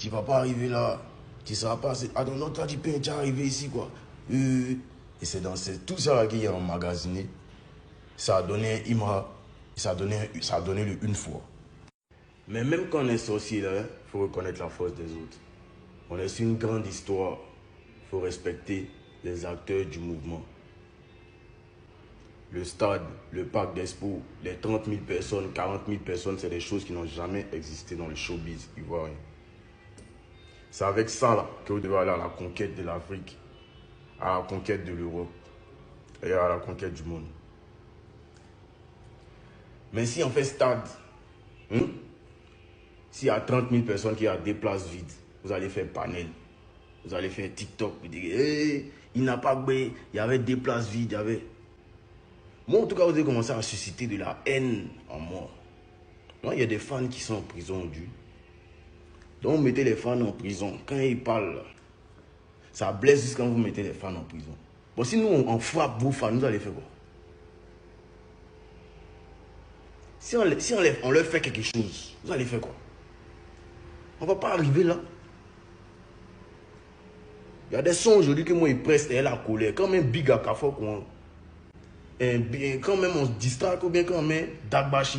Tu vas pas arriver là. Tu ne seras pas assez. Ah non, toi, tu peux arriver ici, quoi. Et c'est dans tout ça là qu'il y a emmagasiné. Ça a donné un Imra. Ça a donné le une fois. Mais même quand on est sorcier, là, il faut reconnaître la force des autres. On est sur une grande histoire. Il faut respecter les acteurs du mouvement. Le stade, le parc d'Expo, les 30 000 personnes, 40 000 personnes, c'est des choses qui n'ont jamais existé dans le showbiz ivoirien. C'est avec ça là que vous devez aller à la conquête de l'Afrique, à la conquête de l'Europe et à la conquête du monde. Mais si on fait stade, s'il y a 30 000 personnes qui ont des places vides, vous allez faire panel, vous allez faire TikTok, vous dites, hey, il n'a pas gbé, il y avait des places vides, il y avait... Moi, en tout cas, vous avez commencé à susciter de la haine en moi. Moi, il y a des fans qui sont en prison, Dieu. Donc, vous mettez les fans en prison. Quand ils parlent, ça blesse juste quand vous mettez les fans en prison. Bon, si nous, on frappe vos fans, vous allez faire quoi? Si on leur fait quelque chose, vous allez faire quoi? On ne va pas arriver là. Il y a des sons aujourd'hui que moi, ils pressent et la colère. Quand même, Big Akafo, quand même on se distrait, ou bien quand même Dagbashi,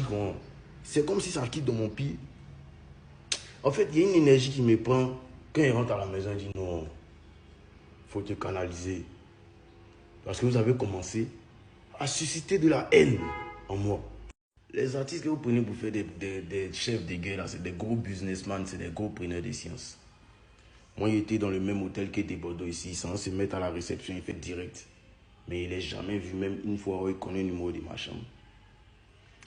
c'est comme si ça quitte dans mon pied. En fait, il y a une énergie qui me prend. Quand il rentre à la maison, il dit non, il faut te canaliser. Parce que vous avez commencé à susciter de la haine en moi. Les artistes que vous prenez pour faire des chefs de guerre, c'est des gros businessmen, c'est des gros preneurs de sciences. Moi, il était dans le même hôtel que des Bordeaux ici, sans se mettre à la réception, il fait direct. Mais il n'est jamais vu, même une fois où il connaît le numéro de ma chambre.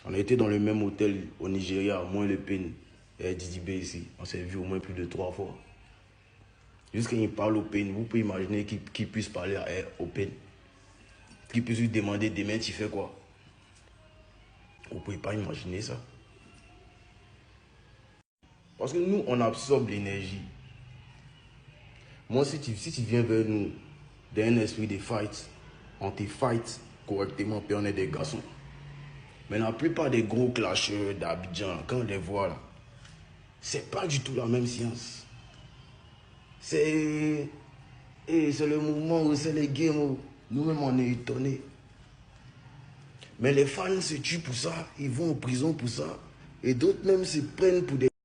On a été dans le même hôtel au Nigeria, au moins le PEN et Didi B ici. On s'est vu au moins plus de 3 fois. Jusqu'à il parle au PEN, vous pouvez imaginer qu'il puisse parler au PEN. Qu'il puisse lui demander demain tu fais quoi. Vous ne pouvez pas imaginer ça. Parce que nous, on absorbe l'énergie. Moi, si tu viens vers nous d'un esprit de fight, on te fight correctement, puis on est des garçons. Mais la plupart des gros clasheurs d'Abidjan, quand on les voit là, c'est pas du tout la même science. C'est le mouvement où c'est les games. Nous-mêmes, on est étonnés. Mais les fans se tuent pour ça, ils vont en prison pour ça. Et d'autres même se prennent pour des...